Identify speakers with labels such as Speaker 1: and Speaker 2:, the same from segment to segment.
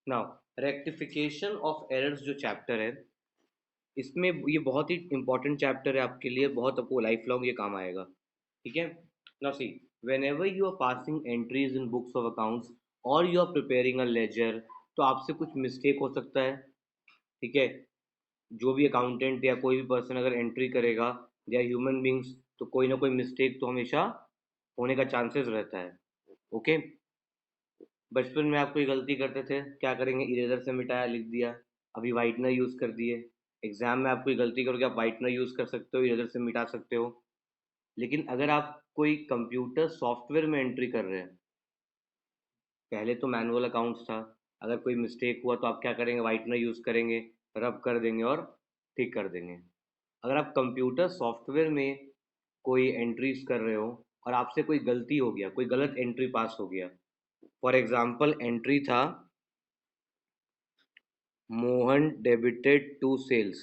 Speaker 1: Now rectification of errors जो chapter है, इसमें ये बहुत ही इंपॉर्टेंट चैप्टर है आपके लिए, बहुत आपको लाइफ लॉन्ग ये काम आएगा। ठीक है। Now see, whenever you are passing entries in books of accounts और you are preparing a ledger, तो आपसे कुछ मिस्टेक हो सकता है। ठीक है। जो भी अकाउंटेंट या कोई भी पर्सन अगर एंट्री करेगा या ह्यूमन बींग्स, तो कोई ना कोई मिस्टेक तो हमेशा होने का चांसेस रहता है। ओके। बचपन में आप कोई गलती करते थे, क्या करेंगे, इरेजर से मिटाया, लिख दिया। अभी वाइटनर यूज़ कर दिए। एग्जाम में आप कोई गलती करोगे, आप वाइटनर यूज़ कर सकते हो, इरेजर से मिटा सकते हो। लेकिन अगर आप कोई कंप्यूटर सॉफ्टवेयर में एंट्री कर रहे हैं, पहले तो मैनुअल अकाउंट्स था, अगर कोई मिस्टेक हुआ तो आप क्या करेंगे, वाइटनर यूज़ करेंगे, रब कर देंगे और ठीक कर देंगे। अगर आप कंप्यूटर सॉफ्टवेयर में कोई एंट्रीज कर रहे हो और आपसे कोई गलती हो गया, कोई गलत एंट्री पास हो गया, फॉर एग्जाम्पल एंट्री था Mohan debited to sales,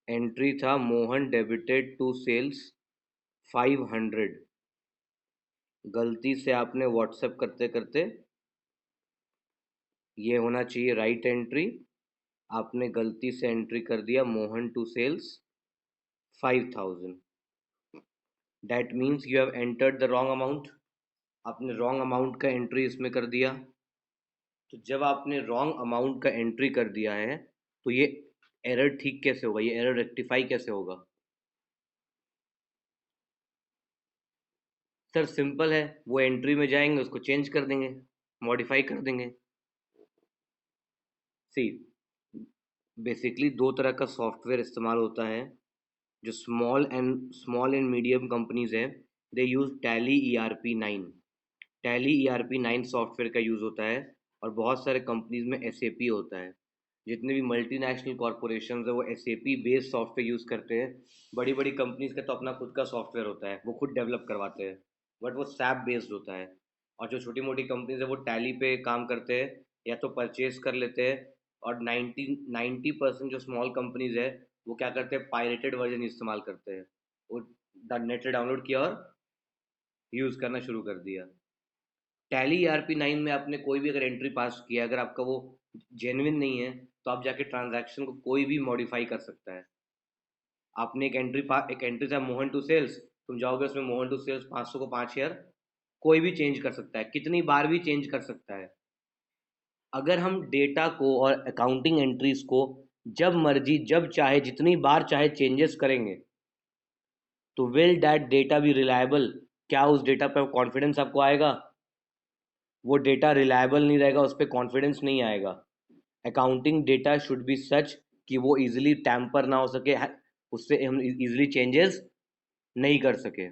Speaker 1: entry था मोहन डेबिटेड टू सेल्स 500, गलती से आपने व्हाट्सएप करते करते, ये होना चाहिए राइट एंट्री, आपने गलती से एंट्री कर दिया Mohan to sales 5000, that means you have entered the wrong amount, आपने रॉन्ग अमाउंट का एंट्री इसमें कर दिया। तो जब आपने रॉन्ग अमाउंट का एंट्री कर दिया है, तो ये एरर ठीक कैसे होगा, ये एरर रेक्टिफाई कैसे होगा? सर सिंपल है, वो एंट्री में जाएंगे, उसको चेंज कर देंगे, मॉडिफाई कर देंगे। सी, बेसिकली दो तरह का सॉफ्टवेयर इस्तेमाल होता है। जो स्मॉल एंड मीडियम कंपनीज है, they use Tally ERP9, Tally ERP9 software का यूज़ होता है। और बहुत सारे कंपनीज में SAP होता है। जितने भी मल्टीनेशनल कॉरपोरेशन है वो SAP बेस्ड सॉफ्टवेयर यूज़ करते हैं। बड़ी बड़ी कंपनीज का तो अपना खुद का सॉफ्टवेयर होता है, वो खुद डेवलप करवाते हैं, बट वो SAP बेस्ड होता है। और जो छोटी मोटी कंपनीज है वो टैली पे काम करते हैं, या तो परचेज कर लेते हैं। और 90% जो स्मॉल कंपनीज है, वो क्या करते हैं, पायरेटेड वर्जन इस्तेमाल करते हैं। वो नेट से डाउनलोड किया और यूज़ करना शुरू कर दिया। टैली ERP9 में आपने कोई भी अगर एंट्री पास किया, अगर आपका वो जेन्युइन नहीं है, तो आप जाके ट्रांजैक्शन को कोई भी मॉडिफाई कर सकता है। आपने एक एंट्री था मोहन टू सेल्स, तुम जाओगे उसमें मोहन टू सेल्स 500 को 5000, कोई भी चेंज कर सकता है, कितनी बार भी चेंज कर सकता है। अगर हम डेटा को और अकाउंटिंग एंट्रीज को जब मर्जी जब चाहे जितनी बार चाहे चेंजेस करेंगे, तो will that data B reliable? क्या उस डेटा पर कॉन्फिडेंस आपको आएगा? वो डेटा रिलायबल नहीं रहेगा, उस पर कॉन्फिडेंस नहीं आएगा। अकाउंटिंग डेटा शुड बी सच कि वो इजीली टैम्पर ना हो सके, उससे हम इजीली चेंजेस नहीं कर सके।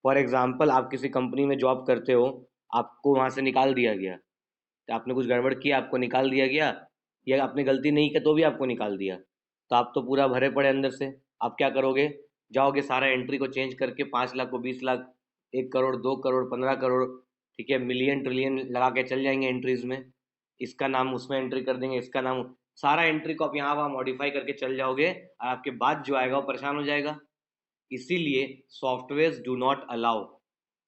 Speaker 1: फॉर एग्जांपल, आप किसी कंपनी में जॉब करते हो, आपको वहां से निकाल दिया गया, तो आपने कुछ गड़बड़ किया, आपको निकाल दिया गया, या आपने गलती नहीं की तो भी आपको निकाल दिया, तो आप तो पूरा भरे पड़े अंदर से। आप क्या करोगे, जाओगे सारा एंट्री को चेंज करके 5 लाख को 20 लाख, 1 करोड़, 2 करोड़, 15 करोड़, ठीक है, मिलियन ट्रिलियन लगा के चल जाएंगे एंट्रीज में। इसका नाम उसमें एंट्री कर देंगे, इसका नाम, सारा एंट्री को आप यहाँ वहाँ मॉडिफाई करके चल जाओगे, और आपके बाद जो आएगा वो परेशान हो जाएगा। इसीलिए software do not allow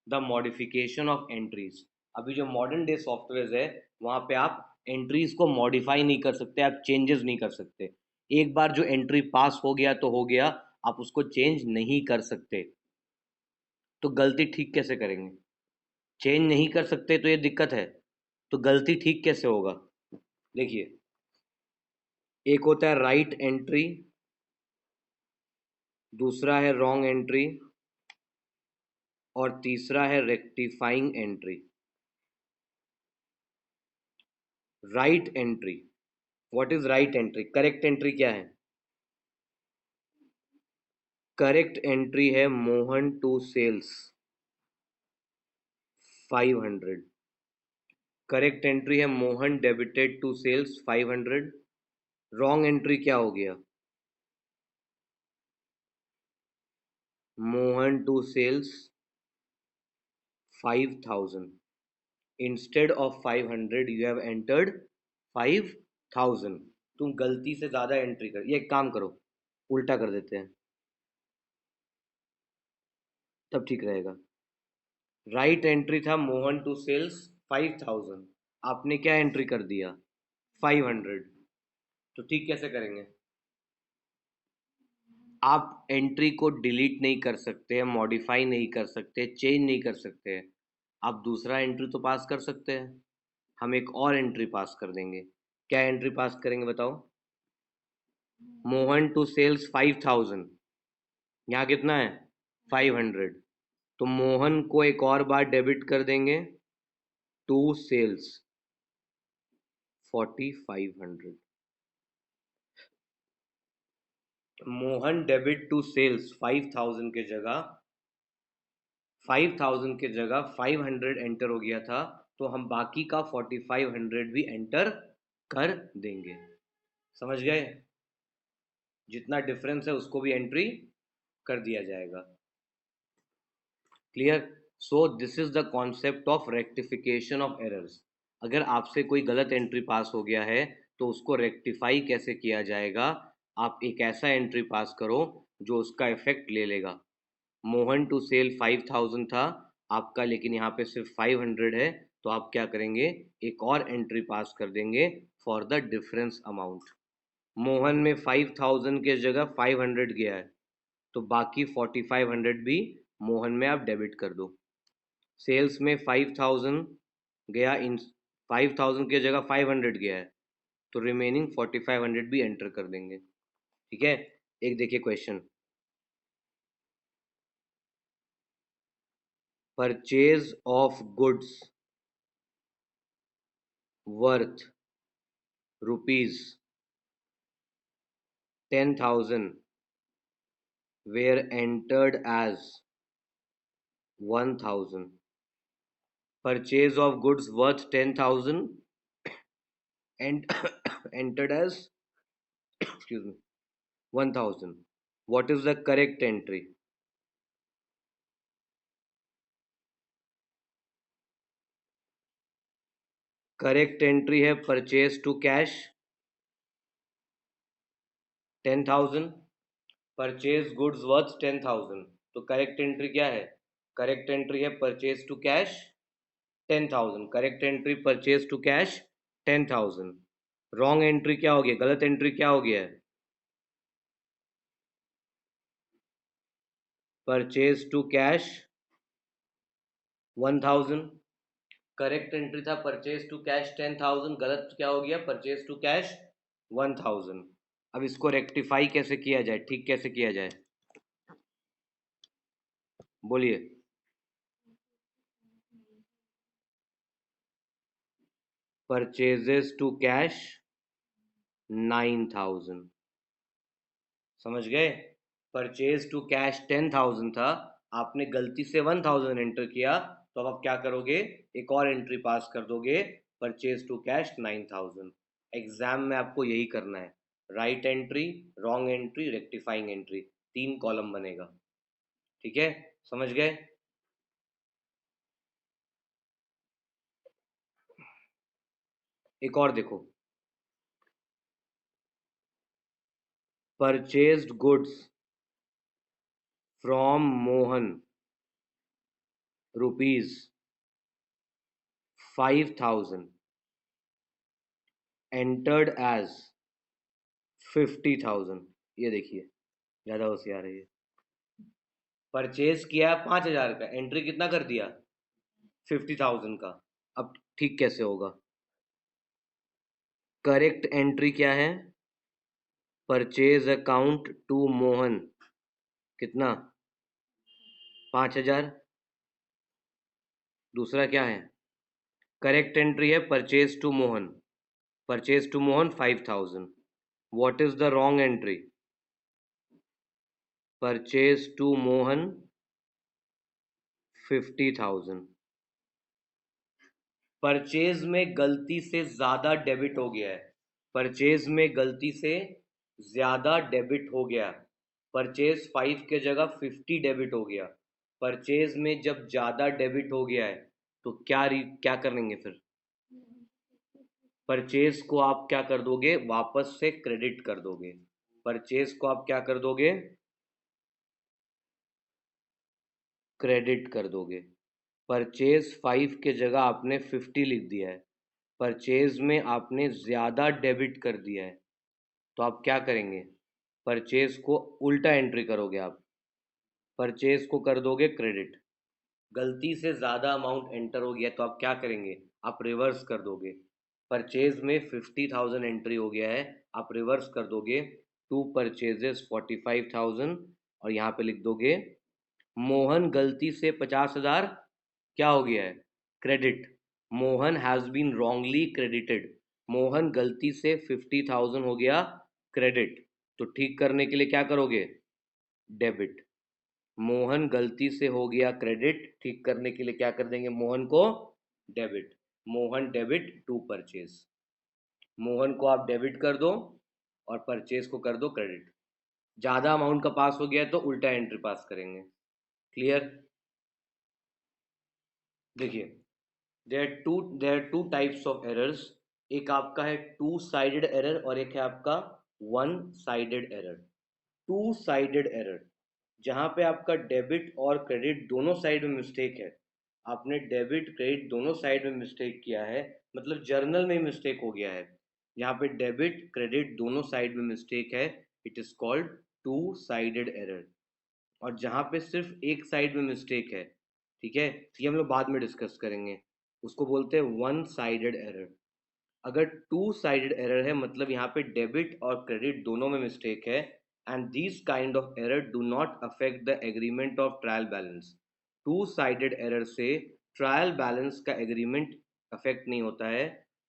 Speaker 1: the modification of entries. अभी जो मॉडर्न डे सॉफ्टवेयर है, वहां पे आप एंट्रीज को मॉडिफाई नहीं कर सकते, आप चेंजेस नहीं कर सकते। एक बार जो एंट्री पास हो गया तो हो गया, आप उसको चेंज नहीं कर सकते। तो गलती ठीक कैसे करेंगे? चेंज नहीं कर सकते तो ये दिक्कत है, तो गलती ठीक कैसे होगा? देखिए, एक होता है राइट एंट्री, दूसरा है रॉन्ग एंट्री, और तीसरा है rectifying entry. Right entry, what is right entry? Correct entry क्या है? करेक्ट एंट्री है Mohan to sales 500। Correct entry है Mohan debited to sales 500। Wrong entry क्या हो गया? Mohan to sales 5000, instead of 500 you have entered 5000। तुम गलती से ज्यादा एंट्री कर, ये एक काम करो, उल्टा कर देते हैं, तब ठीक रहेगा। राइट एंट्री था मोहन टू सेल्स 5000, आपने क्या एंट्री कर दिया, 500। तो ठीक कैसे करेंगे? आप एंट्री को डिलीट नहीं कर सकते, मॉडिफाई नहीं कर सकते, चेंज नहीं कर सकते। आप दूसरा एंट्री तो पास कर सकते हैं। हम एक और एंट्री पास कर देंगे। क्या एंट्री पास करेंगे बताओ? Mohan to sales 5000। यहाँ कितना है? 500। तो मोहन को एक और बार डेबिट कर देंगे to sales 4500। Mohan debit to sales 5000 के जगह 500 एंटर हो गया था। तो हम बाकी का 4500 भी एंटर कर देंगे। समझ गए? जितना डिफरेंस है उसको भी एंट्री कर दिया जाएगा। Clear? So this is the concept of rectification of errors. अगर आपसे कोई गलत एंट्री पास हो गया है तो उसको रेक्टिफाई कैसे किया जाएगा? आप एक ऐसा एंट्री पास करो जो उसका इफेक्ट ले लेगा। मोहन टू सेल 5000 था आपका, लेकिन यहाँ पे सिर्फ 500 है। तो आप क्या करेंगे? एक और एंट्री पास कर देंगे for the difference amount. Mohan में 5000 के जगह 500 गया है, तो बाकी 4500 भी मोहन में आप डेबिट कर दो। सेल्स में 5000 गया, इन 5000 की जगह 500 गया है, तो रिमेनिंग 4500 भी एंटर कर देंगे। ठीक है? एक देखिए question. Purchase of goods worth rupees 10,000 were entered as 1000. Purchase of goods worth 10,000 and entered as excuse me 1000. What is the correct entry? Correct entry है purchase to cash 10,000, purchase goods worth 10,000। तो correct entry क्या है? Correct entry है purchase to cash 10,000। Correct entry purchase to cash 10,000। Wrong entry क्या हो गया? गलत entry क्या हो गया है? Purchase to cash 1000। Correct entry था परचेज टू कैश 10,000, गलत क्या हो गया? Purchase to cash 1000। अब इसको रेक्टिफाई कैसे किया जाए, ठीक कैसे किया जाए? बोलिए। Purchases to cash 9,000। समझ गए? परचेज टू कैश 10,000 था, आपने गलती से 1000 एंटर किया, तो अब आप क्या करोगे? एक और एंट्री पास कर दोगे परचेज टू कैश 9,000। एग्जाम में आपको यही करना है। Right entry, wrong entry, rectifying entry, 3 column बनेगा। ठीक है? समझ गए? एक और देखो। Purchased goods from Mohan rupees 5,000 entered as 50,000। ये देखिए, ज्यादा होशियार है ये। परचेज किया 5,000 का, एंट्री कितना कर दिया? 50,000 का। अब ठीक कैसे होगा? करेक्ट एंट्री क्या है? परचेज अकाउंट टू मोहन कितना? 5,000। दूसरा क्या है? करेक्ट एंट्री है purchase to Mohan. Purchase to Mohan 5,000। What is the wrong entry? Purchase to Mohan 50,000। Purchase में गलती से ज्यादा डेबिट हो गया है। परचेज में गलती से ज्यादा डेबिट हो गया। परचेज 5 के जगह 50 डेबिट हो गया। परचेज में जब ज्यादा डेबिट हो गया है तो क्या करेंगे फिर? परचेज को आप क्या कर दोगे? वापस से क्रेडिट कर दोगे। परचेज को आप क्या कर दोगे? क्रेडिट कर दोगे। परचेज 5 के जगह आपने 50 लिख दिया है। परचेज में आपने ज़्यादा डेबिट कर दिया है, तो आप क्या करेंगे? परचेज को उल्टा एंट्री करोगे आप, परचेज को कर दोगे क्रेडिट। गलती से ज़्यादा अमाउंट एंटर हो गया तो आप क्या करेंगे? आप रिवर्स कर दोगे। परचेज में 50,000 एंट्री हो गया है, आप रिवर्स कर दोगे, टू परचेजेस 45,000, और यहाँ पे लिख दोगे मोहन गलती से 50,000 क्या हो गया है? Credit. Mohan has been wrongly credited. Mohan गलती से 50,000 हो गया क्रेडिट, तो ठीक करने के लिए क्या करोगे? डेबिट। मोहन गलती से हो गया क्रेडिट, ठीक करने के लिए क्या कर देंगे? मोहन को debit. Mohan debit to purchase. Mohan को आप डेबिट कर दो और परचेज को कर दो क्रेडिट। ज़्यादा अमाउंट का पास हो गया तो उल्टा एंट्री पास करेंगे। क्लियर? देखिए, there two types of errors. एक आपका है टू साइडेड एरर और एक है आपका one sided error. Two sided error, जहाँ पे आपका डेबिट और क्रेडिट दोनों साइड में मिस्टेक है। आपने डेबिट क्रेडिट दोनों साइड में मिस्टेक किया है, मतलब जर्नल में मिस्टेक हो गया है। यहाँ पे डेबिट क्रेडिट दोनों साइड में मिस्टेक है, it is called two sided error. और जहाँ पे सिर्फ एक साइड में मिस्टेक है, ठीक है, ये हम लोग बाद में डिस्कस करेंगे, उसको बोलते हैं वन साइडेड एरर। अगर टू साइडेड एरर है मतलब यहाँ पे डेबिट और क्रेडिट दोनों में मिस्टेक है, and this kind of error do not affect the agreement of trial balance. Two sided error से ट्रायल बैलेंस का एग्रीमेंट अफेक्ट नहीं होता है।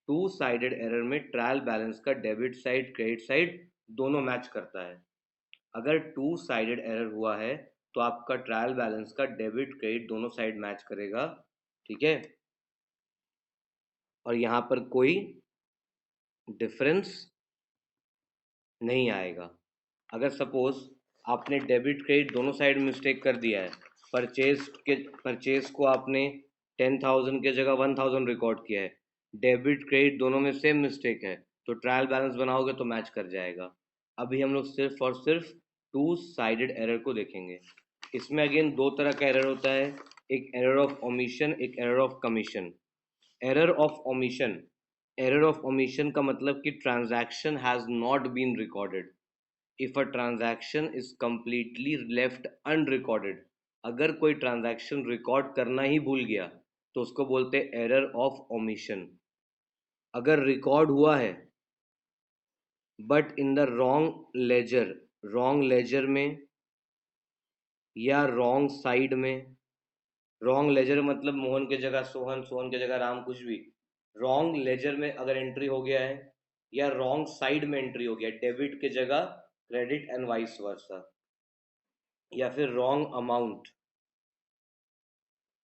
Speaker 1: टू साइडेड एरर में ट्रायल बैलेंस का डेबिट साइड क्रेडिट साइड दोनों मैच करता है। अगर टू साइडेड एरर हुआ है तो आपका ट्रायल बैलेंस का डेबिट क्रेडिट दोनों साइड मैच करेगा, ठीक है, और यहाँ पर कोई डिफरेंस नहीं आएगा। अगर सपोज आपने डेबिट क्रेडिट दोनों साइड मिस्टेक कर दिया है, परचेज को आपने 10,000 के जगह 1,000 रिकॉर्ड किया है, डेबिट क्रेडिट दोनों में सेम मिस्टेक है, तो ट्रायल बैलेंस बनाओगे तो मैच कर जाएगा। अभी हम लोग सिर्फ और सिर्फ टू साइडेड एरर को देखेंगे। इसमें अगेन दो तरह का एरर होता है, एक एरर ऑफ ओमिशन, एक error of commission. Error of omission, error of omission का मतलब कि transaction has not been recorded. If a transaction is completely left unrecorded, अगर कोई ट्रांजैक्शन रिकॉर्ड करना ही भूल गया तो उसको बोलते हैं एरर ऑफ ओमिशन। अगर रिकॉर्ड हुआ है but in the wrong ledger, wrong ledger में या रॉन्ग साइड में, रॉन्ग लेजर मतलब मोहन के जगह सोहन, सोहन के जगह राम, कुछ भी, रॉन्ग लेजर में अगर एंट्री हो गया है या रॉन्ग साइड में एंट्री हो गया, डेबिट के जगह क्रेडिट एंड वाइस वर्सा, या फिर रॉन्ग अमाउंट,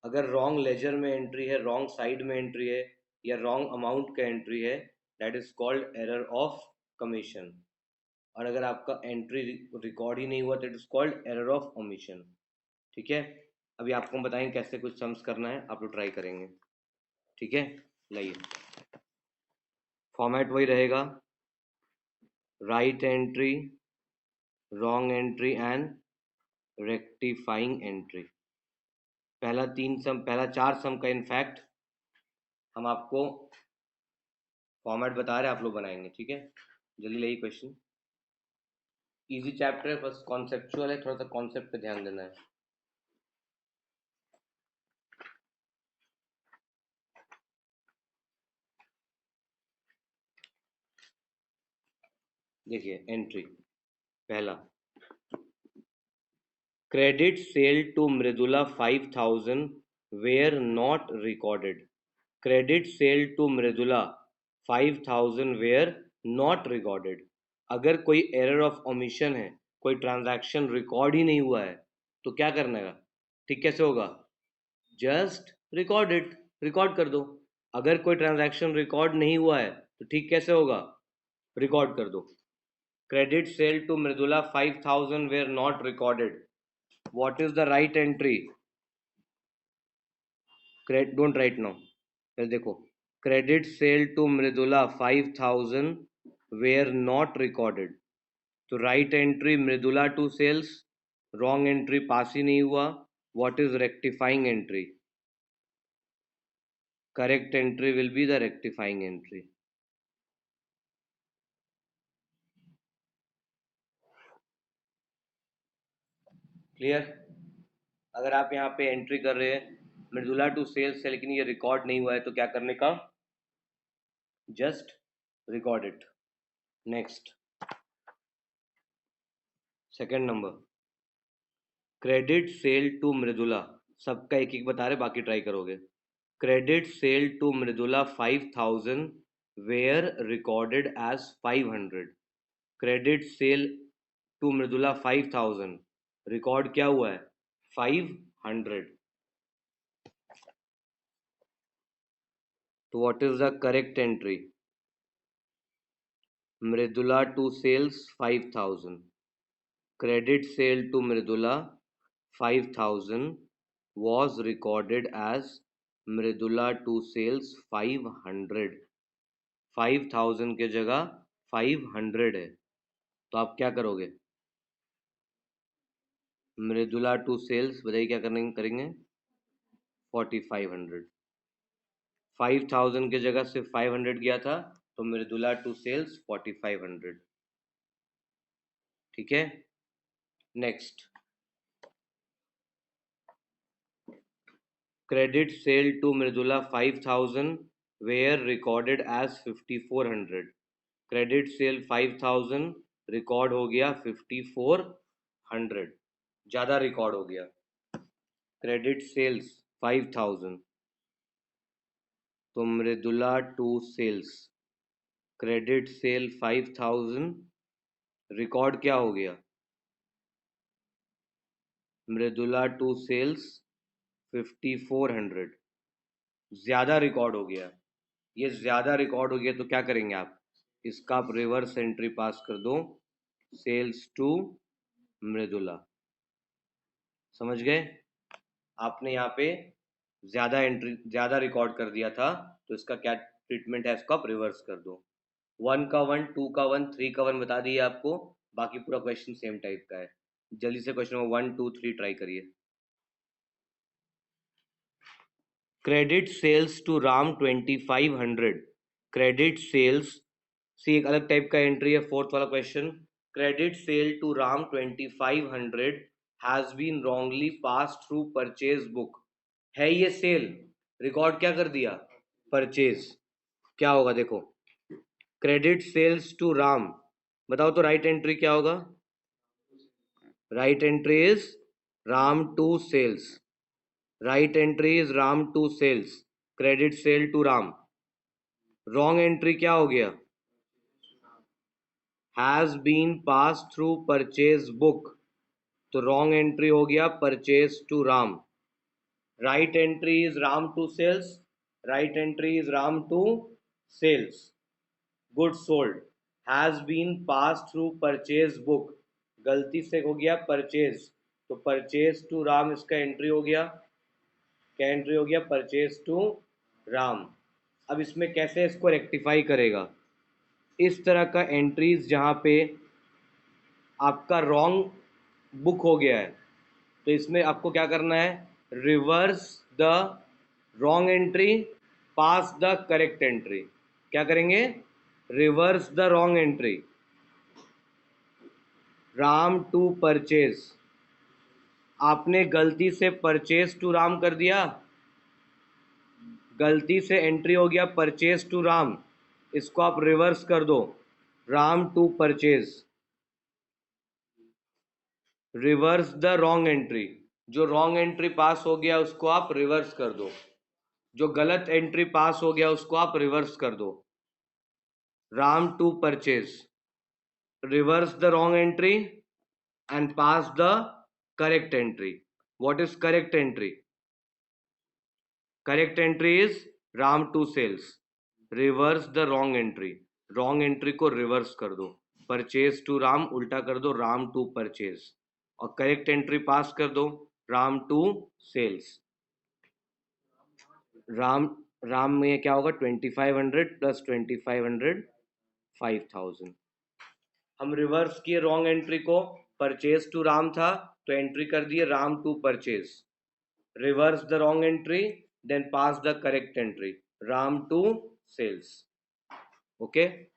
Speaker 1: अगर रॉन्ग लेजर में एंट्री है, रॉन्ग साइड में एंट्री है या रॉन्ग अमाउंट का एंट्री है, that is called error of commission. और अगर आपका एंट्री रिकॉर्ड ही नहीं हुआ तो it is called error of omission, ठीक है। अभी आपको हम बताएंगे कैसे कुछ सम्स करना है, आप लोग ट्राई करेंगे, ठीक है। लाइए, फॉर्मेट वही रहेगा, right entry, wrong entry and rectifying entry. पहला चार सम का इनफैक्ट हम आपको फॉर्मेट बता रहे हैं, आप लोग बनाएंगे, ठीक है। जल्दी लाइए क्वेश्चन। इजी चैप्टर है, बस कॉन्सेप्चुअल है, थोड़ा सा कॉन्सेप्ट पे ध्यान देना है। देखिए एंट्री पहला, credit sale to Mridula 5,000 were not recorded. Credit sale to Mridula 5,000 were not recorded. अगर कोई एरर ऑफ ओमिशन है, कोई ट्रांजैक्शन रिकॉर्ड ही नहीं हुआ है, तो क्या करना है? ठीक कैसे होगा? जस्ट रिकॉर्ड इट, रिकॉर्ड कर दो। अगर कोई ट्रांजैक्शन रिकॉर्ड नहीं हुआ है तो ठीक कैसे होगा? रिकॉर्ड कर दो। Credit sale to Mridula 5,000 were not recorded, what is the right entry? Don't write now, फिर देखो, credit sale to Mridula 5,000 were not recorded, तो right entry Mridula to sales, wrong entry pass ही नहीं हुआ, what is rectifying entry? Correct entry will be the rectifying entry. Clear? अगर आप यहाँ पे एंट्री कर रहे हैं मृदुला टू सेल्स है लेकिन ये रिकॉर्ड नहीं हुआ है तो क्या करने का? Just record it. Next, second number, credit sale to Mridula. सबका एक एक बता रहे, बाकी ट्राई करोगे. Credit sale to Mridula 5000 were recorded as 500. Credit sale to Mridula 5000, record क्या हुआ है? 500. तो what is the correct entry? Mridula to sales 5000. Credit sale to Mridula 5000 was recorded as Mridula to sales 500. 5000 के जगह 500 है, तो आप क्या करोगे? मृदुला टू सेल्स बताइए क्या करेंगे? 4500. 5000 के जगह सिर्फ 500 गया था, तो मृदुला टू सेल्स 4500. ठीक है. Next, credit sale to Mridula 5000 were recorded as 5400. Credit sale 5000 record हो गया 5400, ज़्यादा रिकॉर्ड हो गया. क्रेडिट सेल्स 5000, तो Mridula to sales credit sale 5000, record क्या हो गया? मृदुला टू सेल्स 5400, ज़्यादा रिकॉर्ड हो गया. ये ज़्यादा रिकॉर्ड हो गया तो क्या करेंगे आप? इसका आप रिवर्स एंट्री पास कर दो, सेल्स टू मृदुला. समझ गए? आपने यहाँ पे ज़्यादा रिकॉर्ड कर दिया था, तो इसका क्या ट्रीटमेंट है, इसको आप रिवर्स कर दो. 1 का 1, 2 का 1, 3 का 1 बता दिए आपको. बाकी पूरा क्वेश्चन सेम टाइप का है. जल्दी से क्वेश्चन नंबर 1, 2, 3 ट्राई करिए. Credit sales to Ram 2500. Credit sales, सी एक अलग टाइप का एंट्री है. फोर्थ वाला question, credit sale to Ram 2500 has been wrongly passed through purchase book. है ये सेल, रिकॉर्ड क्या कर दिया? परचेज. क्या होगा देखो, क्रेडिट सेल्स टू राम, बताओ तो राइट एंट्री क्या होगा? Right entry is Ram to sales. Right entry is Ram to sales. Credit sale to Ram. Wrong entry क्या हो गया? Has been pass through purchase book, तो रॉन्ग एंट्री हो गया purchase to Ram. Right entry is Ram to sales. Right entry is Ram to sales. Good sold. Has been pass through purchase book, गलती से हो गया परचेज, तो परचेज टू राम इसका entry हो गया. क्या एंट्री हो गया? Purchase to Ram. अब इसमें कैसे इसको रेक्टिफाई करेगा? इस तरह का एंट्रीज जहाँ पे आपका रॉन्ग बुक हो गया है, तो इसमें आपको क्या करना है? Reverse the wrong entry, pass the correct entry. क्या करेंगे? Reverse the wrong entry. Ram to purchase, आपने गलती से परचेज टू राम कर दिया, गलती से एंट्री हो गया परचेज टू राम, इसको आप रिवर्स कर दो, Ram to purchase. Reverse the wrong entry, जो रॉन्ग एंट्री पास हो गया उसको आप रिवर्स कर दो, जो गलत एंट्री पास हो गया उसको आप रिवर्स कर दो. Ram to purchase, reverse the wrong entry and pass the correct entry. What is correct entry? Correct entry is Ram to sales. Reverse the wrong entry. Wrong entry को reverse कर दो. Purchase to Ram उल्टा कर दो, Ram to purchase. और correct entry pass कर दो, Ram to sales. Ram में क्या होगा? 2500 प्लस 2500 5000. हम रिवर्स किए रॉन्ग एंट्री को, परचेज टू राम था तो एंट्री कर दिए Ram to purchase. Reverse the wrong entry, then pass the correct entry. RAM to sales. Okay.